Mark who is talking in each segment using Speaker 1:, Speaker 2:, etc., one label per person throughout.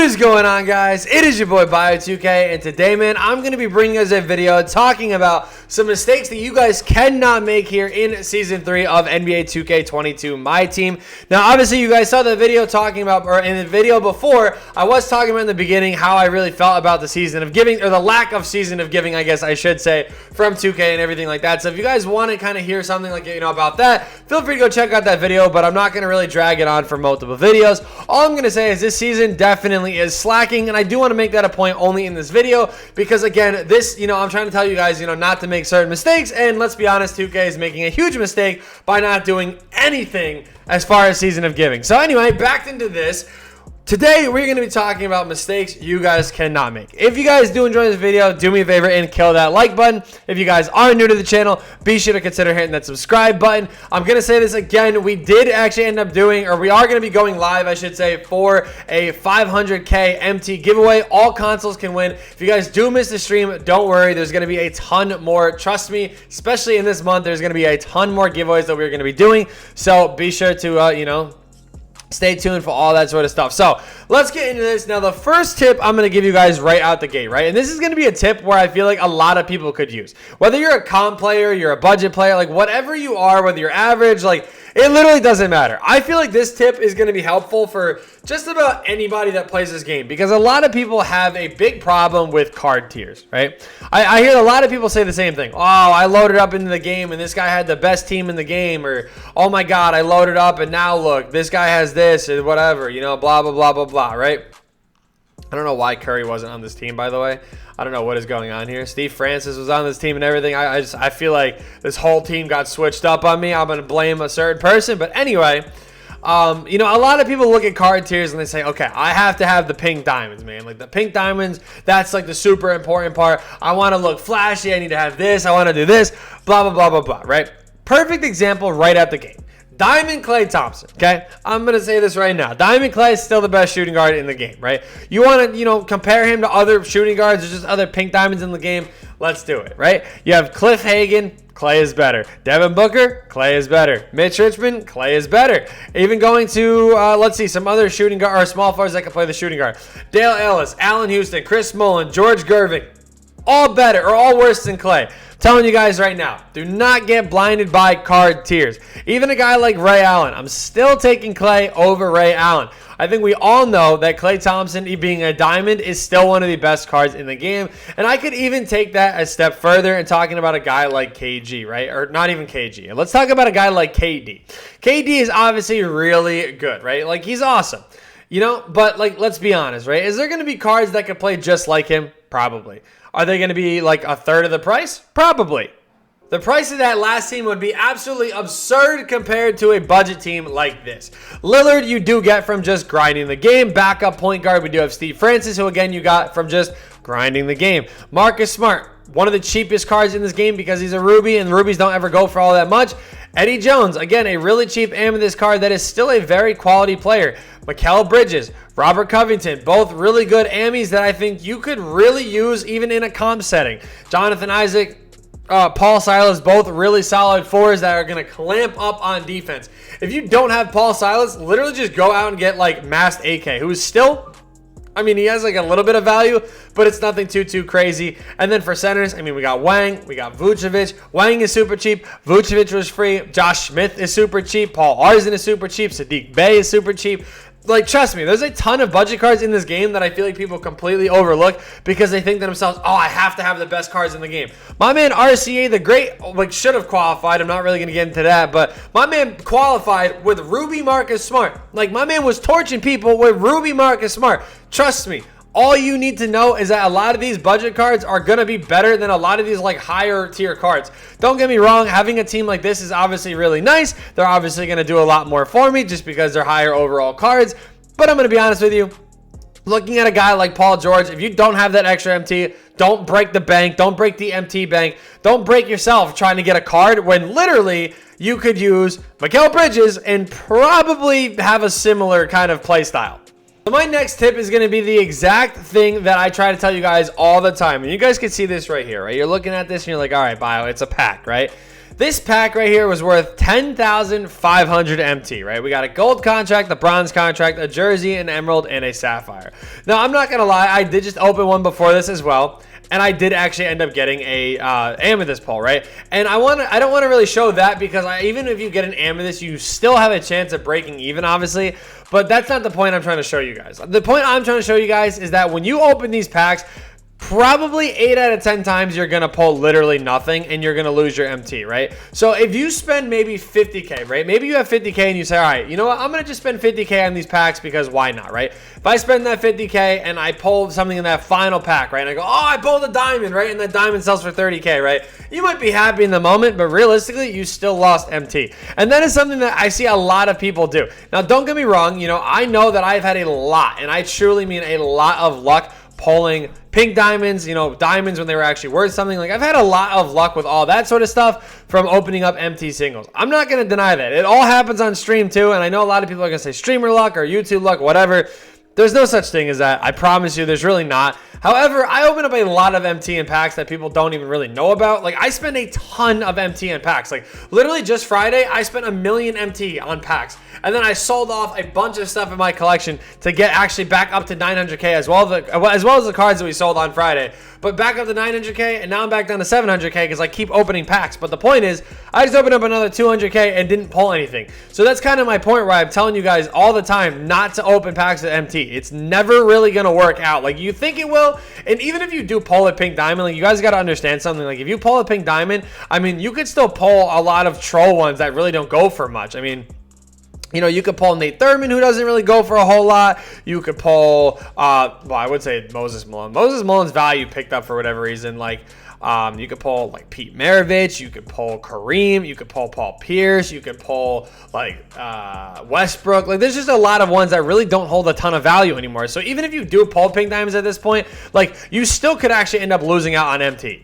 Speaker 1: is going on, guys? It is your boy Bio2k, and today, man, I'm going to be bringing us a video talking about some mistakes that you guys cannot make here in Season 3 of NBA 2K22 Myteam. Now, obviously, you guys saw the video talking about, or in the video before, I was talking about in the beginning how I really felt about the Season of Giving, or the lack of Season of Giving, I guess I should say, from 2K and everything like that. So if you guys want to kind of hear something like, about that, feel free to go check out that video, but I'm not going to really drag it on for multiple videos. All I'm going to say is this season definitely is slacking, and I do want to make that a point only in this video because, again, this, I'm trying to tell you guys, not to make certain mistakes, and let's be honest, 2K is making a huge mistake by not doing anything as far as Season of Giving. So anyway, back into this. Today, we're going to be talking about mistakes you guys cannot make. If you guys do enjoy this video, do me a favor and kill that like button. If you guys are new to the channel, be sure to consider hitting that subscribe button. I'm going to say this again. We did actually end up doing, or we are going to be going live, I should say, for a 500K MT giveaway. All consoles can win. If you guys do miss the stream, don't worry. There's going to be a ton more. Trust me, especially in this month, there's going to be a ton more giveaways that we're going to be doing. So be sure to, stay tuned for all that sort of stuff. So let's get into this. Now, the first tip I'm going to give you guys right out the gate, right? And this is going to be a tip where I feel like a lot of people could use. Whether you're a comp player, you're a budget player, like whatever you are, whether you're average, like it literally doesn't matter. I feel like this tip is going to be helpful for just about anybody that plays this game because a lot of people have a big problem with card tiers, right? I hear a lot of people say the same thing. Oh, I loaded up into the game and this guy had the best team in the game, or oh my God, I loaded up and now look, this guy has this or whatever, blah, blah, blah, blah, blah, right? I don't know why Curry wasn't on this team, by the way. I don't know what is going on here. Steve Francis was on this team and everything. I feel like this whole team got switched up on me. I'm going to blame a certain person. But anyway, a lot of people look at card tiers and they say, okay, I have to have the pink diamonds, man. Like the pink diamonds, that's like the super important part. I want to look flashy. I need to have this. I want to do this. Blah, blah, blah, blah, blah, right? Perfect example right out the gate. Diamond Klay Thompson, okay? I'm going to say this right now. Diamond Klay is still the best shooting guard in the game, right? You want to, compare him to other shooting guards or just other pink diamonds in the game? Let's do it, right? You have Cliff Hagan, Klay is better. Devin Booker, Klay is better. Mitch Richmond, Klay is better. Even going to, let's see, some other shooting guard or small forwards that can play the shooting guard. Dale Ellis, Allen Houston, Chris Mullin, George Gervin, all better or all worse than Klay. Telling you guys right now, do not get blinded by card tiers. Even a guy like Ray Allen, I'm still taking Klay over Ray Allen. I think we all know that Klay Thompson, being a diamond, is still one of the best cards in the game. And I could even take that a step further and talking about a guy like KG, right? Or not even KG. Let's talk about a guy like KD. KD is obviously really good, right? Like, he's awesome. But, like, let's be honest, right? Is there going to be cards that could play just like him? Probably. Are they going to be like a third of the price? Probably. The price of that last team would be absolutely absurd compared to a budget team like this. Lillard, you do get from just grinding the game. Backup point guard, we do have Steve Francis, who again you got from just grinding the game. Marcus Smart, one of the cheapest cards in this game because he's a Ruby, and Rubies don't ever go for all that much. Eddie Jones, again, a really cheap amethyst card that is still a very quality player. Mikal Bridges, Robert Covington, both really good Ammies that I think you could really use even in a comp setting. Jonathan Isaac, Paul Silas, both really solid fours that are going to clamp up on defense. If you don't have Paul Silas, literally just go out and get like Masked AK, who is still, he has like a little bit of value, but it's nothing too crazy. And then for centers, we got Wang, we got Vucevic. Wang is super cheap. Vucevic was free. Josh Smith is super cheap. Paul Arzin is super cheap. Sadiq Bey is super cheap. Like, trust me, there's a ton of budget cards in this game that I feel like people completely overlook because they think to themselves, oh, I have to have the best cards in the game. My man RCA, the great, should have qualified. I'm not really going to get into that, but my man qualified with Ruby Marcus Smart. Like, my man was torching people with Ruby Marcus Smart. Trust me. All you need to know is that a lot of these budget cards are going to be better than a lot of these like higher tier cards. Don't get me wrong, having a team like this is obviously really nice. They're obviously going to do a lot more for me just because they're higher overall cards. But I'm going to be honest with you. Looking at a guy like Paul George, if you don't have that extra MT, don't break the bank. Don't break the MT bank. Don't break yourself trying to get a card when literally you could use Mikal Bridges and probably have a similar kind of play style. So my next tip is going to be the exact thing that I try to tell you guys all the time. And you guys can see this right here, right? You're looking at this and you're like, all right, Bio, it's a pack, right? This pack right here was worth 10,500 MT, right? We got a gold contract, a bronze contract, a jersey, an emerald, and a sapphire. Now, I'm not going to lie. I did just open one before this as well. And I did actually end up getting a amethyst pull, right? And I don't want to really show that because even if you get an amethyst, you still have a chance of breaking even, obviously. But that's not the point I'm trying to show you guys. The point I'm trying to show you guys is that when you open these packs, probably 8 out of 10 times you're going to pull literally nothing and you're going to lose your MT, right? So if you spend maybe 50K, right? Maybe you have 50K and you say, all right, you know what? I'm going to just spend 50K on these packs because why not, right? If I spend that 50K and I pull something in that final pack, right? And I go, oh, I pulled a diamond, right? And that diamond sells for 30K, right? You might be happy in the moment, but realistically, you still lost MT. And that is something that I see a lot of people do. Now, don't get me wrong. You know, I know that I've had a lot, and I truly mean a lot of luck pulling pink diamonds, you know, diamonds when they were actually worth something. Like, I've had a lot of luck with all that sort of stuff from opening up MT singles. I'm not going to deny that. It all happens on stream too, and I know a lot of people are going to say streamer luck or YouTube luck, whatever. There's no such thing as that. I promise you, there's really not. However, I open up a lot of MT and packs that people don't even really know about. Like, I spend a ton of MT and packs. Like, literally just Friday, I spent 1 million MT on packs. And then I sold off a bunch of stuff in my collection to get actually back up to 900K as well as the cards that we sold on Friday. But back up to 900K, and now I'm back down to 700K because I keep opening packs. But the point is, I just opened up another 200K and didn't pull anything. So that's kind of my point where I'm telling you guys all the time not to open packs at MT. It's never really going to work out. Like, you think it will, and even if you do pull a pink diamond, like, you guys got to understand something. Like, if you pull a pink diamond, I mean, you could still pull a lot of troll ones that really don't go for much. I mean, you know, you could pull Nate Thurman, who doesn't really go for a whole lot. You could pull, well, I would say Moses Malone. Moses Malone's value picked up for whatever reason. Like, you could pull, like, Pete Maravich. You could pull Kareem. You could pull Paul Pierce. You could pull, like, Westbrook. Like, there's just a lot of ones that really don't hold a ton of value anymore. So even if you do pull pink diamonds at this point, like, you still could actually end up losing out on MT.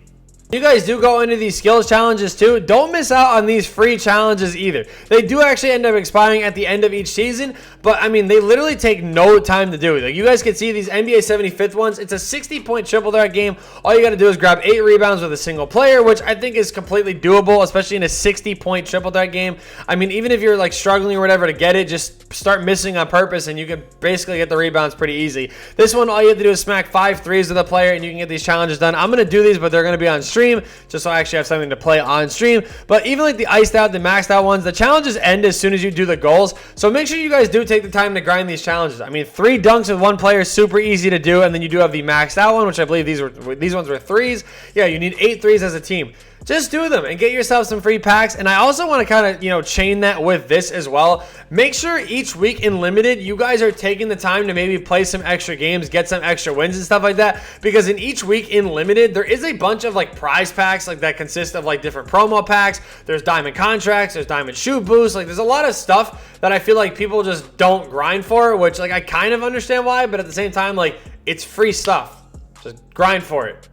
Speaker 1: You guys do go into these skills challenges too. Don't miss out on these free challenges either. They do actually end up expiring at the end of each season, but I mean, they literally take no time to do it. Like, you guys can see these NBA 75th ones. It's a 60-point triple threat game. All you got to do is grab 8 rebounds with a single player, which I think is completely doable, especially in a 60-point triple threat game. I mean, even if you're like struggling or whatever to get it, just start missing on purpose and you can basically get the rebounds pretty easy. This one, all you have to do is smack 5 threes with a player and you can get these challenges done. I'm going to do these, but they're going to be on stream, just so I actually have something to play on stream. But even like the iced out, the maxed out ones, the challenges end as soon as you do the goals. So make sure you guys do take the time to grind these challenges. I mean, 3 dunks with 1 player is super easy to do, and then you do have the maxed out one, which I believe these ones were 3s. Yeah, you need 8 threes as a team. Just do them and get yourself some free packs. And I also want to kind of, you know, chain that with this as well. Make sure each week in Limited, you guys are taking the time to maybe play some extra games, get some extra wins and stuff like that. Because in each week in Limited, there is a bunch of like prize packs like that consist of like different promo packs. There's diamond contracts, there's diamond shoot boosts. Like, there's a lot of stuff that I feel like people just don't grind for, which like I kind of understand why, but at the same time, like, it's free stuff. Just grind for it.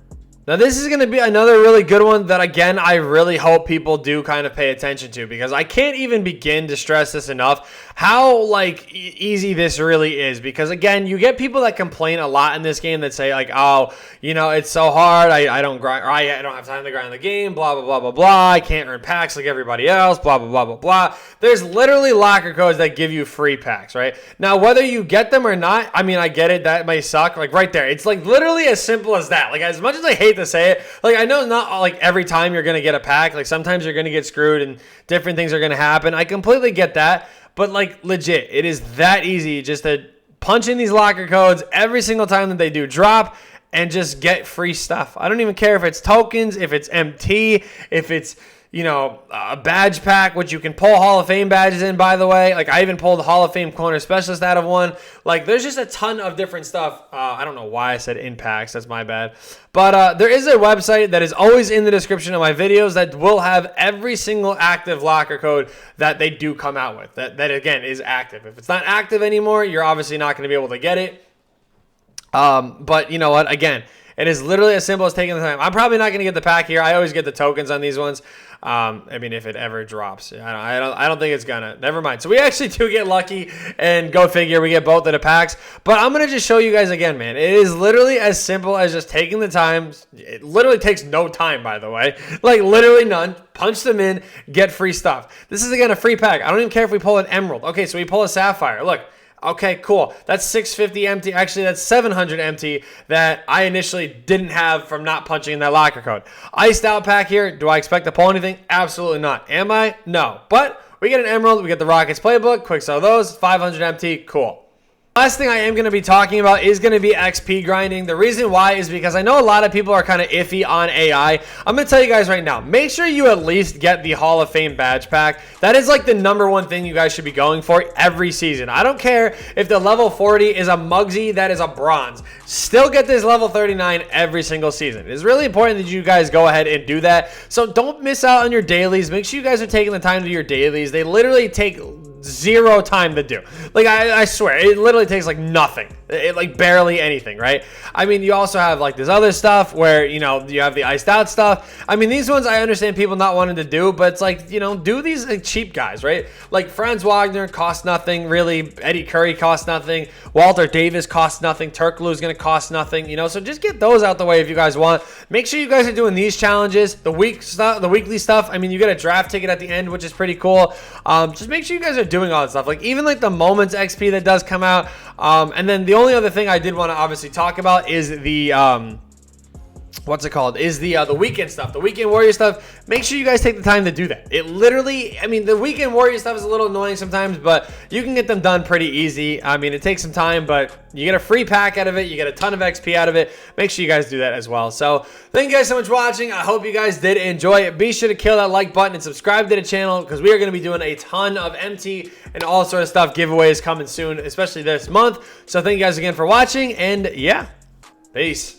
Speaker 1: Now, this is going to be another really good one that, again, I really hope people do kind of pay attention to, because I can't even begin to stress this enough, how, like, easy this really is. Because, again, you get people that complain a lot in this game that say, like, oh, you know, it's so hard, I don't grind, or I don't have time to grind the game, blah, blah, blah, blah, blah, I can't earn packs like everybody else, blah, blah, blah, blah, blah. There's literally locker codes that give you free packs, right? Now, whether you get them or not, I mean, I get it, that may suck, like, right there. It's, like, literally as simple as that. Like, as much as I hate to say it, like, I know not like every time you're gonna get a pack, like sometimes you're gonna get screwed and different things are gonna happen. I completely get that, but like, legit, it is that easy just to punch in these locker codes every single time that they do drop and just get free stuff. I don't even care if it's tokens, if it's MT, if it's, you know, a badge pack, which you can pull Hall of Fame badges in, by the way. Like, I even pulled the Hall of Fame corner specialist out of one. Like, there's just a ton of different stuff. I don't know why I said in packs. That's my bad. But there is a website that is always in the description of my videos that will have every single active locker code that they do come out with. That again, is active. If it's not active anymore, you're obviously not going to be able to get it. But you know what? Again, It is literally as simple as taking the time. I'm probably not going to get the pack here. I always get the tokens on these ones. I mean, if it ever drops, I don't think it's gonna. Never mind. So we actually do get lucky, and go figure, we get both of the packs. But I'm gonna just show you guys again, man. It is literally as simple as just taking the time. It literally takes no time, by the way. Like literally none. Punch them in, get free stuff. This is again a free pack. I don't even care if we pull an emerald. Okay, so we pull a sapphire. Look. Okay, cool. That's 650 empty. Actually, that's 700 empty that I initially didn't have from not punching in that locker code. Iced out pack here. Do I expect to pull anything? Absolutely not. Am I? No. But we get an emerald. We get the Rockets playbook. Quick sell those. 500 empty. Cool. Last thing I am going to be talking about is going to be XP grinding. The reason why is because I know a lot of people are kind of iffy on AI. I'm going to tell you guys right now, make sure you at least get the Hall of Fame badge pack. That is like the #1 thing you guys should be going for every season. I don't care if the level 40 is a Muggsy that is a bronze. Still get this level 39 every single season. It is really important that you guys go ahead and do that. So don't miss out on your dailies. Make sure you guys are taking the time to do your dailies. They literally take 0 time to do. Like I swear, it literally takes like nothing. It like barely anything, right? I mean, you also have like this other stuff where, you know, you have the iced out stuff. I mean, these ones I understand people not wanting to do, but it's like, you know, do these like cheap guys, right? Like Franz Wagner costs nothing, really. Eddie Curry costs nothing. Walter Davis costs nothing. Turkoglu is going to cost nothing, you know? So just get those out the way if you guys want. Make sure you guys are doing these challenges, the weekly stuff. I mean, you get a draft ticket at the end, which is pretty cool. Just make sure you guys are doing all that stuff. Like even like the Moments XP that does come out. And then the only other thing I did want to obviously talk about is the what's it called? Is the weekend stuff, the weekend warrior stuff. Make sure you guys take the time to do that. It literally, I mean, the weekend warrior stuff is a little annoying sometimes, but you can get them done pretty easy. I mean, it takes some time, but you get a free pack out of it. You get a ton of XP out of it. Make sure you guys do that as well. So thank you guys so much for watching. I hope you guys did enjoy it. Be sure to kill that like button and subscribe to the channel because we are going to be doing a ton of MT and all sort of stuff, giveaways coming soon, especially this month. So thank you guys again for watching, and yeah, peace.